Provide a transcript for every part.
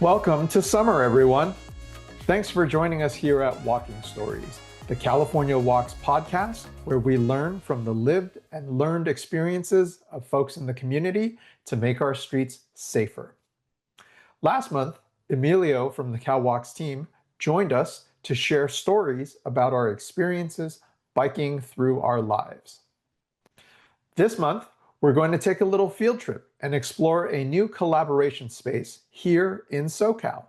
Welcome to summer, everyone. Thanks for joining us here at Walking Stories, the California Walks podcast, where we learn from the lived and learned experiences of folks in the community to make our streets safer. Last month, Emilio from the Cal Walks team joined us to share stories about our experiences biking through our lives. This month, we're going to take a little field trip and explore a new collaboration space here in SoCal.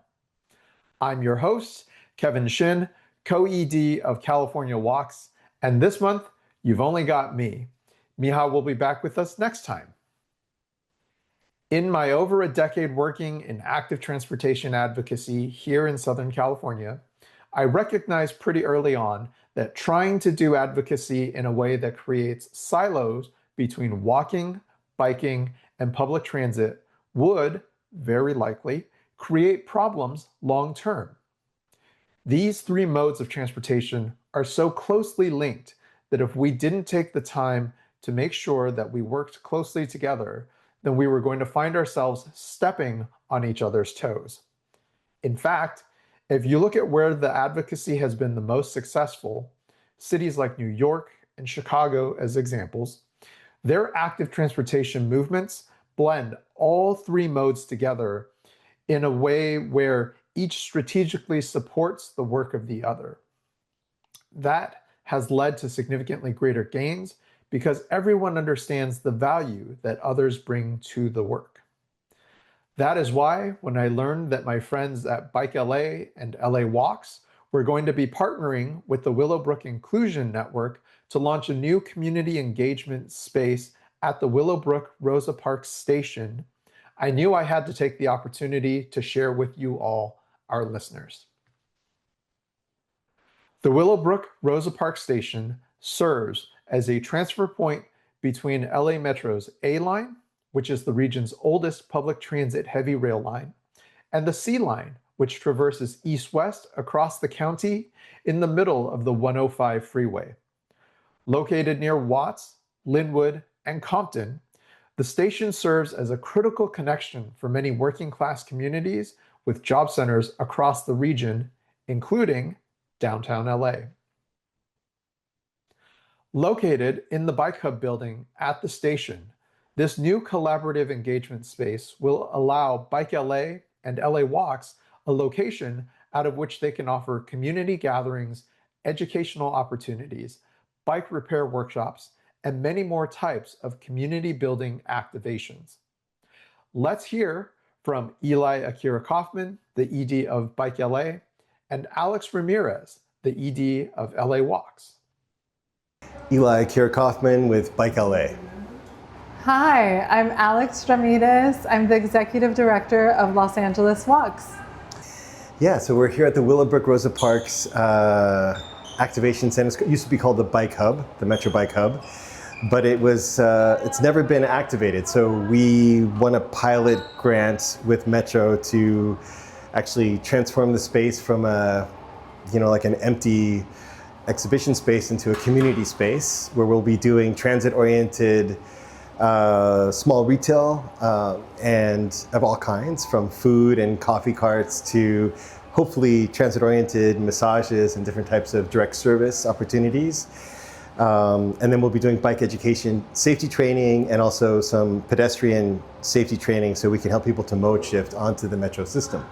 I'm your host, Kevin Shin, Co-ED of California Walks, and this month, you've only got me. Miha will be back with us next time. In my over a decade working in active transportation advocacy here in Southern California, I recognized pretty early on that trying to do advocacy in a way that creates silos between walking, biking, and public transit would, very likely, create problems long term. These three modes of transportation are so closely linked that if we didn't take the time to make sure that we worked closely together, then we were going to find ourselves stepping on each other's toes. In fact, if you look at where the advocacy has been the most successful, cities like New York and Chicago as examples, their active transportation movements blend all three modes together in a way where each strategically supports the work of the other. That has led to significantly greater gains because everyone understands the value that others bring to the work. That is why when I learned that my friends at BikeLA and LA Walks were going to be partnering with the Willowbrook Inclusion Network to launch a new community engagement space at the Willowbrook Rosa Park station, I knew I had to take the opportunity to share with you all, our listeners. The Willowbrook Rosa Park station serves as a transfer point between LA Metro's A line, which is the region's oldest public transit heavy rail line, and the C line, which traverses east-west across the county in the middle of the 105 freeway. Located near Watts, Linwood, and Compton, the station serves as a critical connection for many working-class communities with job centers across the region, including downtown LA. Located in the Bike Hub building at the station, this new collaborative engagement space will allow BikeLA and LA Walks a location out of which they can offer community gatherings, educational opportunities, bike repair workshops, and many more types of community building activations. Let's hear from Eli Akira Kaufman, the ED of BikeLA, and Alex Ramirez, the ED of LA Walks. Eli Akira Kaufman with BikeLA. Hi, I'm Alex Ramirez. I'm the Executive Director of Los Angeles Walks. Yeah, so we're here at the Willowbrook Rosa Parks Activation Center. It used to be called the Bike Hub, the Metro Bike Hub, but it's never been activated. So we won a pilot grant with Metro to actually transform the space from like an empty exhibition space into a community space where we'll be doing transit-oriented small retail and of all kinds, from food and coffee carts to hopefully transit-oriented massages and different types of direct service opportunities. And then we'll be doing bike education, safety training, and also some pedestrian safety training so we can help people to mode shift onto the metro system.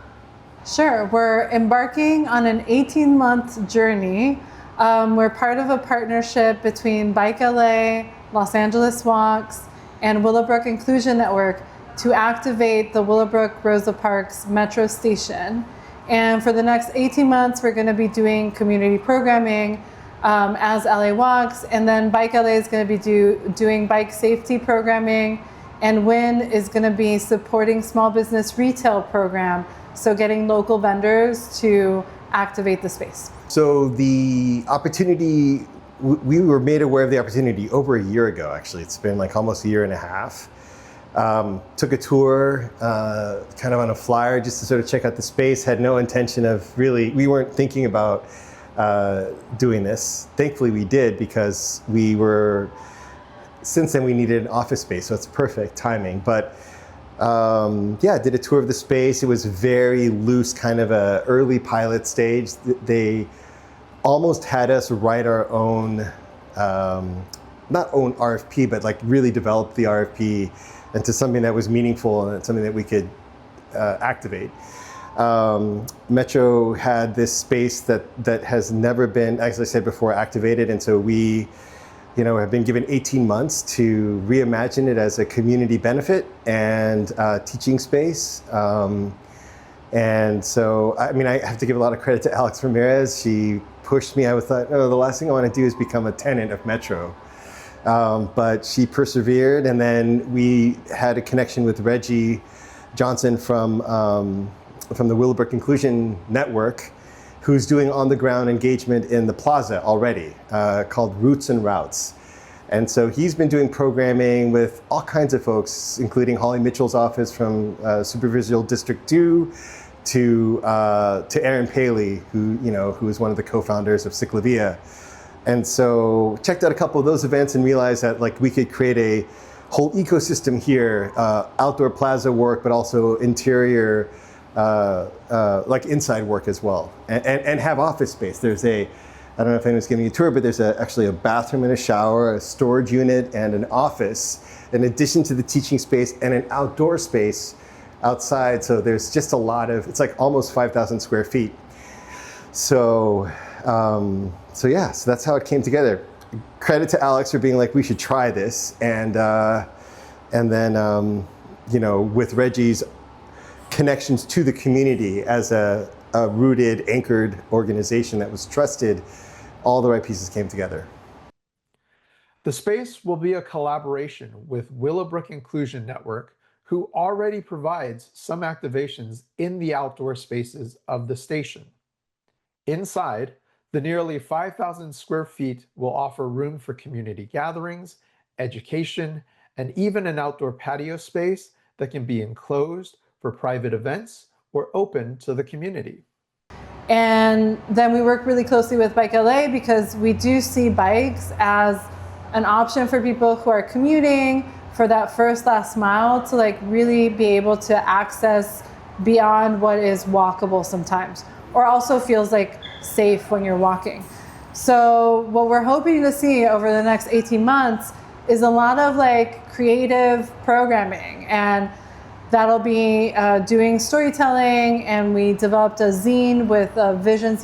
Sure, we're embarking on an 18-month journey. We're part of a partnership between BikeLA, Los Angeles Walks, and Willowbrook Inclusion Network to activate the Willowbrook Rosa Parks Metro Station. And for the next 18 months, we're going to be doing community programming as LA Walks, and then BikeLA is going to be doing bike safety programming, and WIN is going to be supporting small business retail program, so getting local vendors to activate the space. So the opportunity, we were made aware of the opportunity over a year ago, actually. It's been like almost a year and a half. Took a tour, kind of on a flyer, just to sort of check out the space. Had no intention of we weren't thinking about doing this. Thankfully we did, because since then we needed an office space, so it's perfect timing. But Yeah, did a tour of the space. It was very loose, kind of a early pilot stage. They almost had us write our own, not own RFP, but like really develop the RFP into something that was meaningful and something that we could activate. Metro had this space that has never been, as I said before, activated, and so we, have been given 18 months to reimagine it as a community benefit and teaching space. And so, I have to give a lot of credit to Alex Ramirez. She pushed me. I thought, the last thing I want to do is become a tenant of Metro. But she persevered, and then we had a connection with Reggie Johnson from the Willowbrook Inclusion Network, who's doing on-the-ground engagement in the plaza already, called Roots and Routes. And so he's been doing programming with all kinds of folks, including Holly Mitchell's office from Supervisual District 2 to Aaron Paley, who is one of the co-founders of Ciclavia. And so checked out a couple of those events and realized that we could create a whole ecosystem here, outdoor plaza work, but also interior, inside work as well, and have office space. There's I don't know if anyone's giving you a tour, but there's actually a bathroom and a shower, a storage unit, and an office, in addition to the teaching space and an outdoor space outside. So there's just a lot of, it's almost 5,000 square feet. So that's how it came together. Credit to Alex for being we should try this. And then, with Reggie's connections to the community as a rooted, anchored organization that was trusted, all the right pieces came together. The space will be a collaboration with Willowbrook Inclusion Network, who already provides some activations in the outdoor spaces of the station. Inside, the nearly 5,000 square feet will offer room for community gatherings, education, and even an outdoor patio space that can be enclosed for private events or open to the community. And then we work really closely with BikeLA because we do see bikes as an option for people who are commuting for that last mile to really be able to access beyond what is walkable sometimes, or also feels safe when you're walking. So what we're hoping to see over the next 18 months is a lot of creative programming, and that'll be doing storytelling, and we developed a zine with a Vision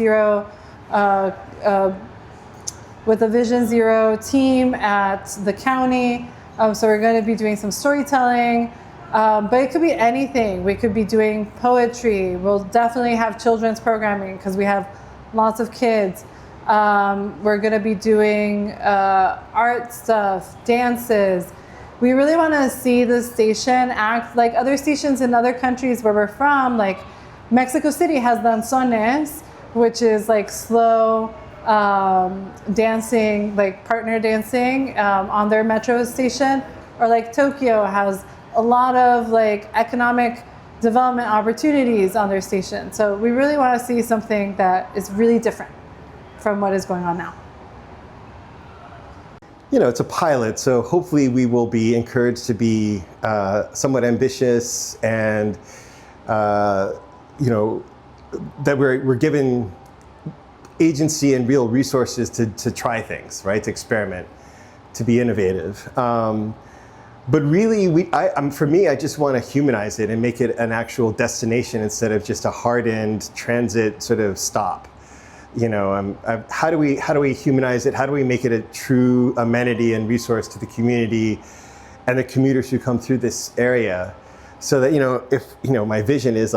Zero team at the county. So we're going to be doing some storytelling, but it could be anything. We could be doing poetry. We'll definitely have children's programming because we have lots of kids. We're going to be doing art stuff, dances. We really want to see the station act like other stations in other countries where we're from. Mexico City has danzones, which is slow dancing, partner dancing on their metro station. Or Tokyo has a lot of economic development opportunities on their station. So we really want to see something that is really different from what is going on now. It's a pilot, so hopefully we will be encouraged to be somewhat ambitious, and that we're given agency and real resources to try things, right? To experiment, to be innovative. But really, for me, I just want to humanize it and make it an actual destination instead of just a hardened transit sort of stop. How do we humanize it? How do we make it a true amenity and resource to the community and the commuters who come through this area? So that, if, my vision is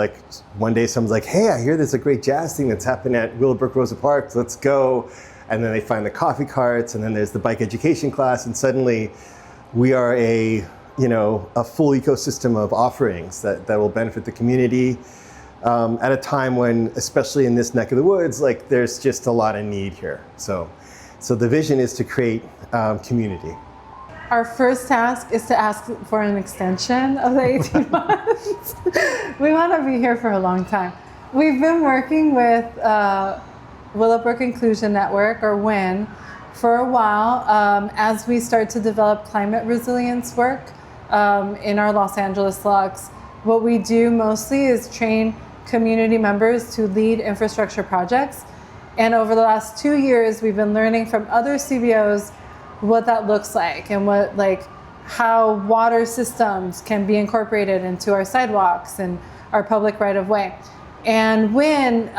one day someone's hey, I hear there's a great jazz thing that's happening at Willowbrook Rosa Park, let's go. And then they find the coffee carts, and then there's the bike education class, and suddenly we are a full ecosystem of offerings that will benefit the community. At a time when, especially in this neck of the woods, there's just a lot of need here. So the vision is to create community. Our first task is to ask for an extension of the 18 months. We want to be here for a long time. We've been working with Willowbrook Inclusion Network, or WIN, for a while as we start to develop climate resilience work. in our Los Angeles walks. What we do mostly is train community members to lead infrastructure projects. And over the last 2 years, we've been learning from other CBOs what that looks like and how water systems can be incorporated into our sidewalks and our public right-of-way. And when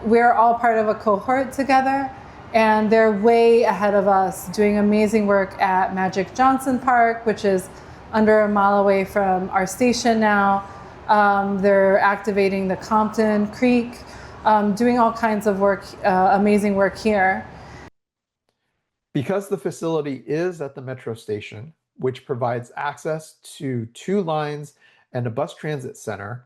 we're all part of a cohort together, and they're way ahead of us, doing amazing work at Magic Johnson Park, which is under a mile away from our station now. They're activating the Compton Creek, doing all kinds of work, amazing work here. Because the facility is at the metro station, which provides access to 2 lines and a bus transit center,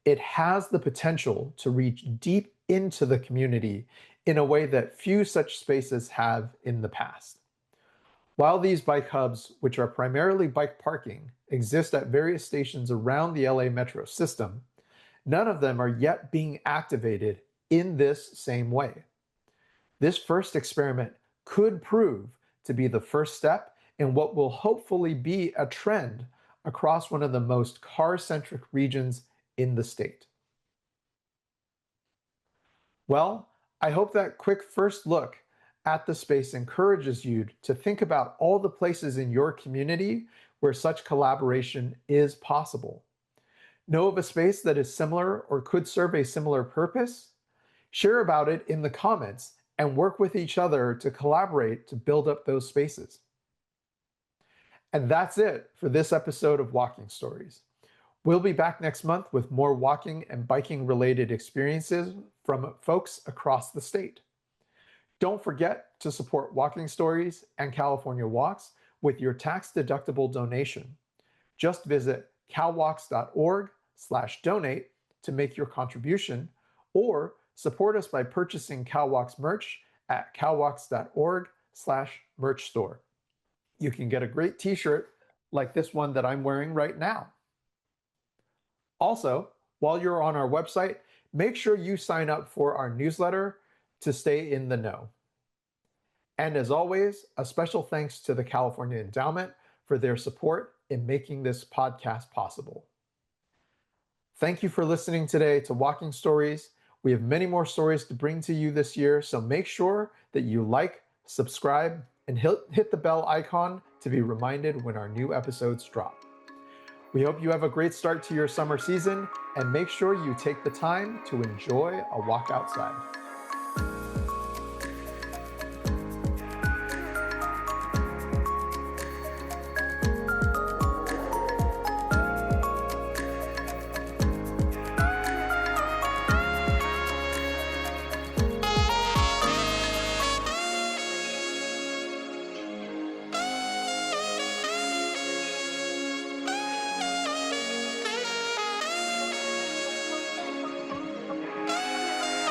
it has the potential to reach deep into the community in a way that few such spaces have in the past. While these bike hubs, which are primarily bike parking, exist at various stations around the LA metro system, none of them are yet being activated in this same way. This first experiment could prove to be the first step in what will hopefully be a trend across one of the most car-centric regions in the state. Well, I hope that quick first look at the space encourages you to think about all the places in your community where such collaboration is possible. Know of a space that is similar or could serve a similar purpose? Share about it in the comments and work with each other to collaborate to build up those spaces. And that's it for this episode of Walking Stories. We'll be back next month with more walking and biking related experiences from folks across the state. Don't forget to support Walking Stories and California Walks with your tax-deductible donation. Just visit calwalks.org/donate to make your contribution, or support us by purchasing CalWalks merch at calwalks.org/merch store. You can get a great t-shirt like this one that I'm wearing right now. Also, while you're on our website, make sure you sign up for our newsletter to stay in the know. And as always, a special thanks to the California Endowment for their support in making this podcast possible. Thank you for listening today to Walking Stories. We have many more stories to bring to you this year, so make sure that you like, subscribe, and hit the bell icon to be reminded when our new episodes drop. We hope you have a great start to your summer season, and make sure you take the time to enjoy a walk outside.